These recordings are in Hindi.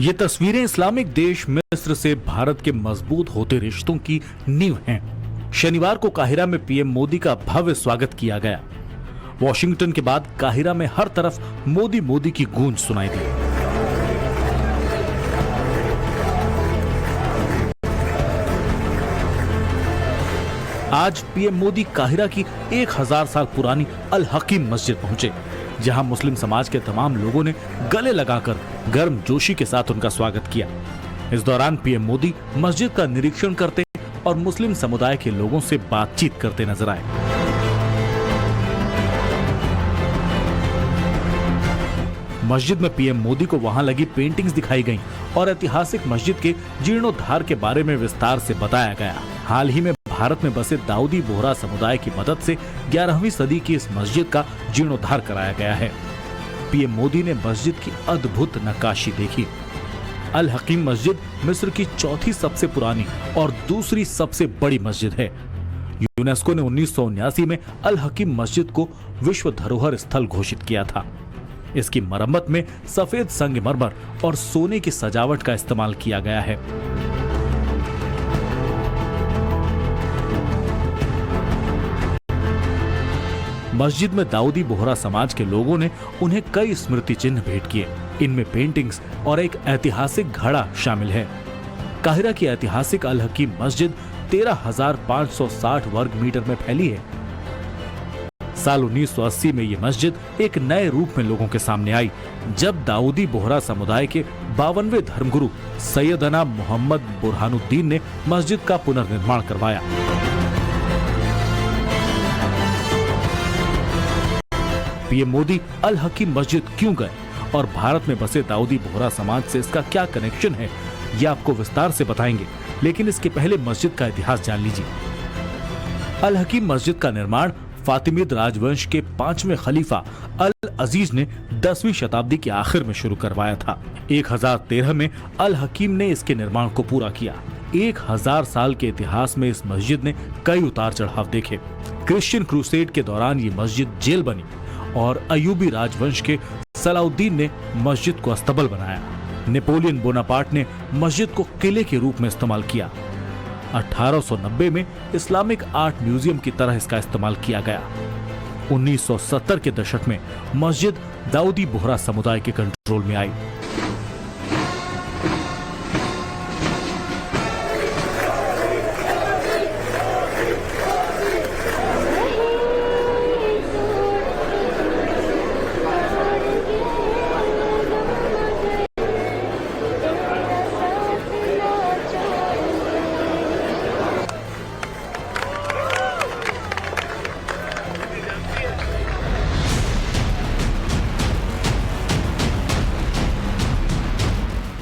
ये तस्वीरें इस्लामिक देश मिस्र से भारत के मजबूत होते रिश्तों की नींव हैं। शनिवार को काहिरा में पीएम मोदी का भव्य स्वागत किया गया। वॉशिंगटन के बाद काहिरा में हर तरफ मोदी मोदी की गूंज सुनाई दी। आज पीएम मोदी काहिरा की 1000 साल पुरानी अल हकीम मस्जिद पहुंचे, जहां मुस्लिम समाज के तमाम लोगों ने गले लगाकर गर्मजोशी के साथ उनका स्वागत किया। इस दौरान पीएम मोदी मस्जिद का निरीक्षण करते और मुस्लिम समुदाय के लोगों से बातचीत करते नजर आए। मस्जिद में पीएम मोदी को वहां लगी पेंटिंग्स दिखाई गईं और ऐतिहासिक मस्जिद के जीर्णोद्धार के बारे में विस्तार से बताया गया। हाल ही में भारत में बसे दाऊदी बोहरा समुदाय की मदद से 11वीं सदी की इस मस्जिद का जीर्णोद्धार कराया गया है। पीएम मोदी ने मस्जिद की अद्भुत नक्काशी देखी। अल हकीम मस्जिद मिस्र की चौथी सबसे पुरानी और दूसरी सबसे बड़ी मस्जिद है। यूनेस्को ने 1979 में अल हकीम मस्जिद को विश्व धरोहर स्थल घोषित किया था। इसकी मरम्मत में सफेद संगमरमर और सोने की सजावट का इस्तेमाल किया गया है। मस्जिद में दाऊदी बोहरा समाज के लोगों ने उन्हें कई स्मृति चिन्ह भेंट किए। इनमें पेंटिंग्स और एक ऐतिहासिक घड़ा शामिल है। काहिरा की ऐतिहासिक अल हकीम मस्जिद 13,560 वर्ग मीटर में फैली है। साल 1980 में ये मस्जिद एक नए रूप में लोगों के सामने आई, जब दाऊदी बोहरा समुदाय के 52वें धर्मगुरु सैयदना मोहम्मद बुरहानुद्दीन ने मस्जिद का पुनर्निर्माण करवाया। पीएम मोदी अल हकीम मस्जिद क्यों गए और भारत में बसे दाऊदी बोहरा समाज से इसका क्या कनेक्शन है, ये आपको विस्तार से बताएंगे, लेकिन इसके पहले मस्जिद का इतिहास जान लीजिए। अल हकीम मस्जिद का निर्माण फातिमिद राजवंश के 5वें खलीफा अल अजीज ने 10वीं शताब्दी के आखिर में शुरू करवाया था। 1013 में अल हकीम ने इसके निर्माण को पूरा किया। 1000 साल के इतिहास में इस मस्जिद ने कई उतार चढ़ाव देखे। क्रिश्चियन क्रूसेड के दौरान ये मस्जिद जेल बनी और अयूबी राजवंश के सलाउद्दीन ने मस्जिद को अस्तबल बनाया। नेपोलियन बोनापार्ट ने मस्जिद को किले के रूप में इस्तेमाल किया। 1890 में इस्लामिक आर्ट म्यूजियम की तरह इसका इस्तेमाल किया गया। 1970 के दशक में मस्जिद दाऊदी बोहरा समुदाय के कंट्रोल में आई।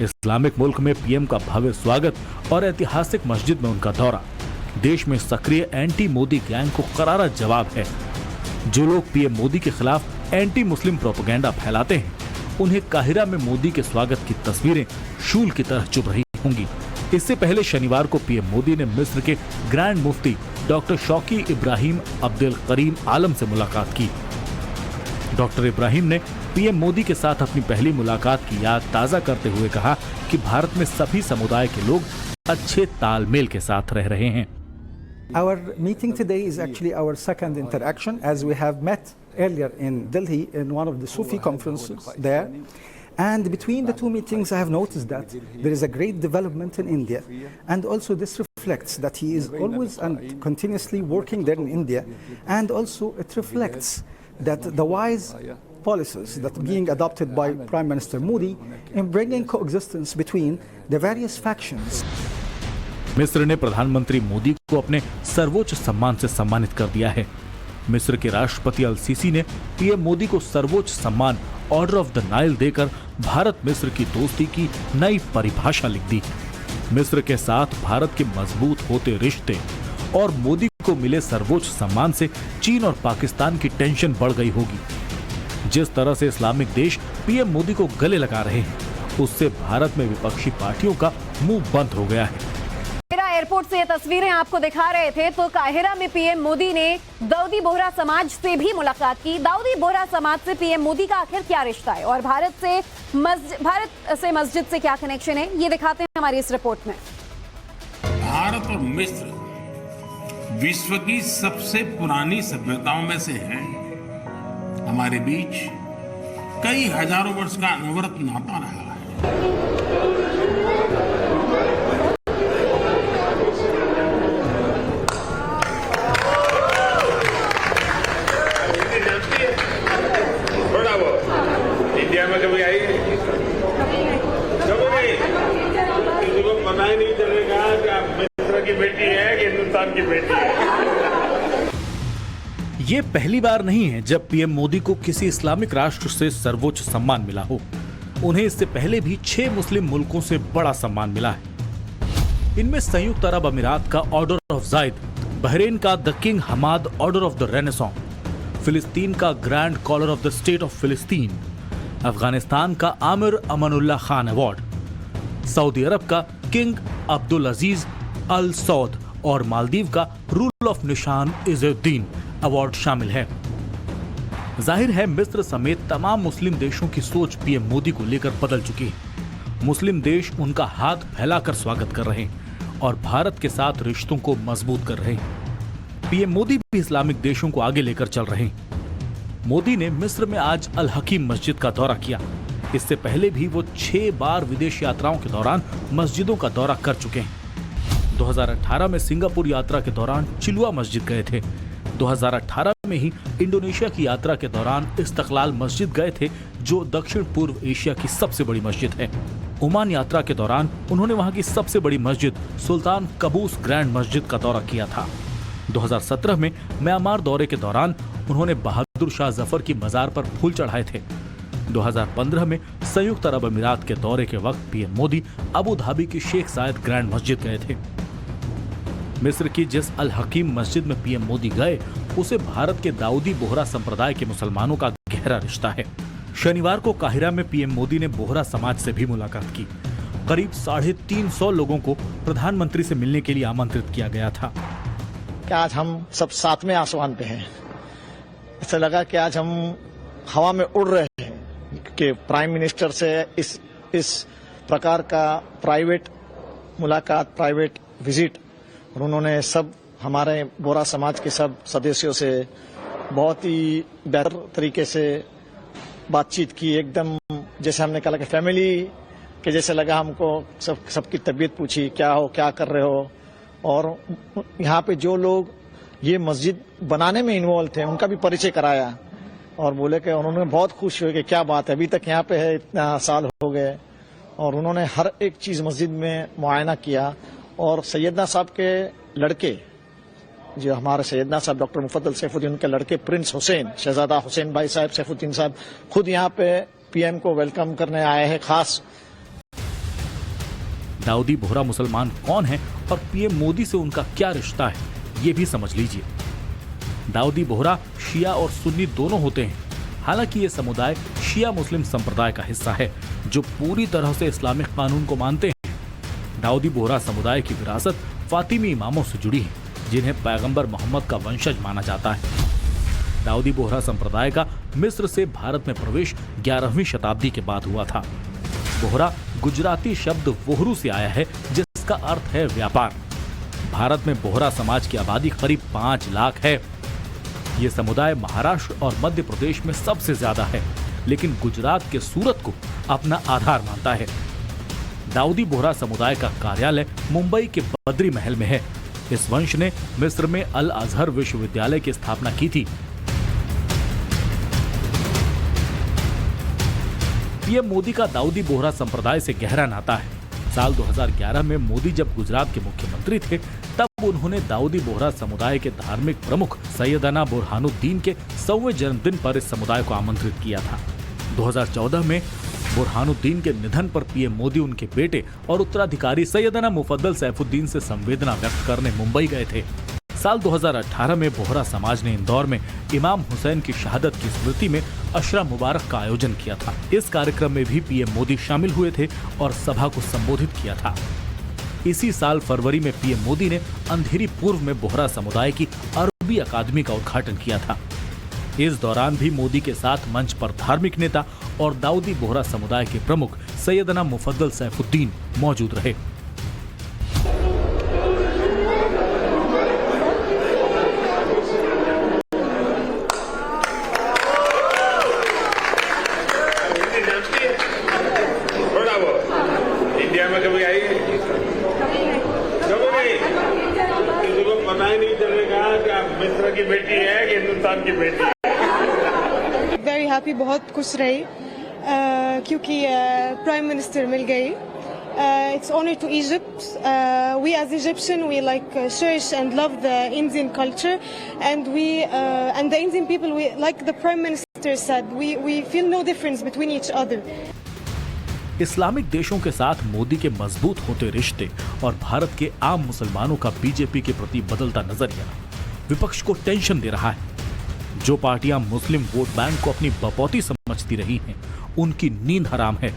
इस्लामिक मुल्क में पीएम का भव्य स्वागत और ऐतिहासिक मस्जिद में उनका दौरा देश में सक्रिय एंटी मोदी गैंग को करारा जवाब है। जो लोग पीएम मोदी के खिलाफ एंटी मुस्लिम प्रोपेगेंडा फैलाते हैं, उन्हें काहिरा में मोदी के स्वागत की तस्वीरें शूल की तरह चुभ रही होंगी। इससे पहले शनिवार को पीएम मोदी ने मिस्र के ग्रैंड मुफ्ती डॉक्टर शौकी इब्राहिम अब्दुल करीम आलम से मुलाकात की। डॉक्टर इब्राहिम ने पीएम मोदी के साथ अपनी पहली मुलाकात की याद ताजा करते हुए कहा कि भारत में सभी समुदाय के लोग अच्छे तालमेल के साथ रह रहे हैं। Our meeting today is actually our second interaction, as we have met earlier in Delhi in one of the Sufi conferences there. And between the two meetings, I have noticed that there is a great development in India, and also this reflects that he is always and continuously working there in India, and also it reflects that the wise policies that are being adopted by Prime Minister Modi in bringing coexistence between the various factions. मिस्र ने प्रधानमंत्री मोदी को अपने सर्वोच्च सम्मान से सम्मानित कर दिया है। मिस्र के राष्ट्रपति अल सीसी ने पीएम मोदी को सर्वोच्च सम्मान ऑर्डर ऑफ द नाइल देकर भारत मिस्र की दोस्ती की नई परिभाषा लिख दी। मिस्र के साथ भारत के मजबूत होते रिश्ते और मोदी को मिले सर्वोच्च सम्मान से चीन और पाकिस्तान की टेंशन बढ़ गई होगी। जिस तरह से इस्लामिक देश पीएम मोदी को गले लगा रहे हैं, उससे भारत में विपक्षी पार्टियों का मुंह बंद हो गया है। मेरा एयरपोर्ट से ये तस्वीरें आपको दिखा रहे थे, तो काहिरा में पीएम मोदी ने दाऊदी बोहरा समाज से भी मुलाकात की। दाऊदी बोहरा समाज से पीएम मोदी का आखिर क्या रिश्ता है और भारत से मस्जिद से क्या कनेक्शन है, ये दिखाते हैं हमारी इस रिपोर्ट में। भारत और मिस्र विश्व की सबसे पुरानी सभ्यताओं में से हैं। हमारे बीच कई हजारों वर्ष का अनवरत नाता रहा है। इंडिया में कभी आई? कभी नहीं। किसी को पता ही नहीं चलेगा कि आप मिस्र की बेटी है कि हिंदुस्तान की बेटी है। ये पहली बार नहीं है जब पीएम मोदी को किसी इस्लामिक राष्ट्र से सर्वोच्च सम्मान मिला हो। उन्हें इससे पहले भी 6 मुस्लिम मुल्कों से बड़ा सम्मान मिला है। इनमें संयुक्त अरब अमीरात का ऑर्डर ऑफ जायद, बहरीन का the king Hamad order of the Renaissance, फिलिस्तीन का grand collar of the state of फिलिस्तीन, अफगानिस्तान का आमिर अमानुल्लाह खान अवार्ड, सऊदी अरब का king Abdul Aziz Al Saud और मालदीव का रूल ऑफ निशान इज़ुद्दीन अवार्ड शामिल है। जाहिर है मिस्र समेत तमाम मुस्लिम देशों की सोच पीएम मोदी को लेकर बदल चुकी है। मुस्लिम देश उनका हाथ फैलाकर स्वागत कर रहे हैं और भारत के साथ रिश्तों को मजबूत कर रहे हैं। पीएम मोदी भी इस्लामिक देशों को आगे लेकर चल रहे हैं। मोदी ने मिस्र में आज अल हकीम मस्जिद का दौरा किया। इससे पहले भी वो 6 बार विदेश यात्राओं के दौरान मस्जिदों का दौरा कर चुके हैं। 2018 में सिंगापुर यात्रा के दौरान चिलुआ मस्जिद गए थे। 2018 में ही इंडोनेशिया की यात्रा के दौरान इस्तकलाल मस्जिद गए थे, जो दक्षिण पूर्व एशिया की सबसे बड़ी मस्जिद है। ओमान यात्रा के दौरान उन्होंने वहां की सबसे बड़ी मस्जिद सुल्तान कबूस ग्रैंड मस्जिद का दौरा किया था। 2017 में म्यांमार दौरे के दौरान उन्होंने बहादुर शाह जफर की मजार पर फूल चढ़ाए थे। 2015 में संयुक्त अरब अमीरात के दौरे के वक्त पीएम मोदी अबू धाबी की शेख जायद ग्रैंड मस्जिद गए थे। मिस्र की जिस अल हकीम मस्जिद में पीएम मोदी गए, उसे भारत के दाऊदी बोहरा संप्रदाय के मुसलमानों का गहरा रिश्ता है। शनिवार को काहिरा में पीएम मोदी ने बोहरा समाज से भी मुलाकात की। करीब 350 लोगों को प्रधानमंत्री से मिलने के लिए आमंत्रित किया गया था। आज हम सब साथ में आसमान पे हैं। ऐसा लगा कि आज हम हवा में उड़ रहे हैं कि प्राइम मिनिस्टर से इस प्रकार का प्राइवेट मुलाकात, प्राइवेट विजिट, और उन्होंने सब हमारे बोहरा समाज के सब सदस्यों से बहुत ही बेहतर तरीके से बातचीत की। एकदम जैसे हमने कहा कि फैमिली के जैसे लगा हमको। सबकी तबीयत पूछी, क्या हो, क्या कर रहे हो, और यहाँ पे जो लोग ये मस्जिद बनाने में इन्वॉल्व थे उनका भी परिचय कराया और बोले कि उन्होंने बहुत खुश हुए कि क्या बात है, अभी तक यहाँ पे है, इतना साल हो गए। और उन्होंने हर एक चीज़ मस्जिद में मुआयना किया। और सैयदना साहब के लड़के, जो हमारे सैयदना साहब डॉक्टर मुफद्दल सैफुद्दीन, उनके लड़के प्रिंस हुसैन, शहजादा हुसैन भाई साहब सैफुद्दीन साहब, खुद यहाँ पे पीएम को वेलकम करने आए हैं खास। दाऊदी बोहरा मुसलमान कौन है और पीएम मोदी से उनका क्या रिश्ता है, ये भी समझ लीजिए। दाऊदी बोहरा शिया और सुन्नी दोनों होते हैं। हालांकि ये समुदाय शिया मुस्लिम संप्रदाय का हिस्सा है, जो पूरी तरह से इस्लामिक कानून को मानते हैं। दाऊदी बोहरा समुदाय की विरासत फातिमी इमामों से जुड़ी है, जिन्हें पैगंबर मोहम्मद का वंशज माना जाता है। दाऊदी बोहरा संप्रदाय का मिस्र से भारत में प्रवेश 11वीं शताब्दी के बाद हुआ था। बोहरा गुजराती शब्द वोहरू से आया है, जिसका अर्थ है व्यापार। भारत में बोहरा समाज की आबादी करीब 5 लाख है। ये समुदाय महाराष्ट्र और मध्य प्रदेश में सबसे ज्यादा है, लेकिन गुजरात के सूरत को अपना आधार मानता है। दाऊदी बोहरा समुदाय का कार्यालय मुंबई के बद्री महल में है। इस वंश ने मिस्र में अल अजहर विश्वविद्यालय की स्थापना की थी। पीएम मोदी का दाऊदी बोहरा संप्रदाय से गहरा नाता है। साल 2011 में मोदी जब गुजरात के मुख्यमंत्री थे, तब उन्होंने दाऊदी बोहरा समुदाय के धार्मिक प्रमुख सैयदना बुरहानुद्दीन के 100वें जन्मदिन पर इस समुदाय को आमंत्रित किया था। 2014 में बुरहानुद्दीन के निधन पर पीएम मोदी उनके बेटे और उत्तराधिकारी सैयदना मुफद्दल सैफुद्दीन से संवेदना व्यक्त करने मुंबई गए थे। साल 2018 में बोहरा समाज ने इंदौर में इमाम हुसैन की शहादत की स्मृति में अशरा मुबारक का आयोजन किया था। इस कार्यक्रम में भी पीएम मोदी शामिल हुए थे और सभा को संबोधित किया था। इसी साल फरवरी में पीएम मोदी ने अंधेरी पूर्व में बोहरा समुदाय की अरबी अकादमी का उद्घाटन किया था। इस दौरान भी मोदी के साथ मंच पर धार्मिक नेता और दाऊदी बोहरा समुदाय के प्रमुख सैयदना मुफद्दल सैफुद्दीन मौजूद रहे। इंडिया में कभी आई? कभी नहीं। किसी को पता ही नहीं चलेगा कि आप मिस्र की बेटी है कि हिंदुस्तान की बेटी है। वेरी हैप्पी, बहुत खुश रही क्योंकि प्राइम मिनिस्टर मिल गई। It's honor to Egypt. We as Egyptian, we cherish and love the Indian culture, and the Indian people, we, like the Prime Minister said, we feel no difference between each other. Islamic देशों के साथ मोदी के मजबूत होते रिश्ते और भारत के आम मुसलमानों का बीजेपी के प्रति बदलता नजरिया विपक्ष को टेंशन दे रहा है। जो पार्टियां मुस्लिम वोट बैंक को अपनी बपौती समझती रही हैं, उनकी नींद हराम है,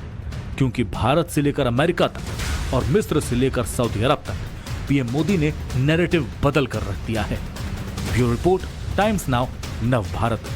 क्योंकि भारत से लेकर अमेरिका तक और मिस्र से लेकर सऊदी अरब तक पीएम मोदी ने नैरेटिव बदल कर रख दिया है। ब्यूरो रिपोर्ट, टाइम्स नाउ, नव भारत।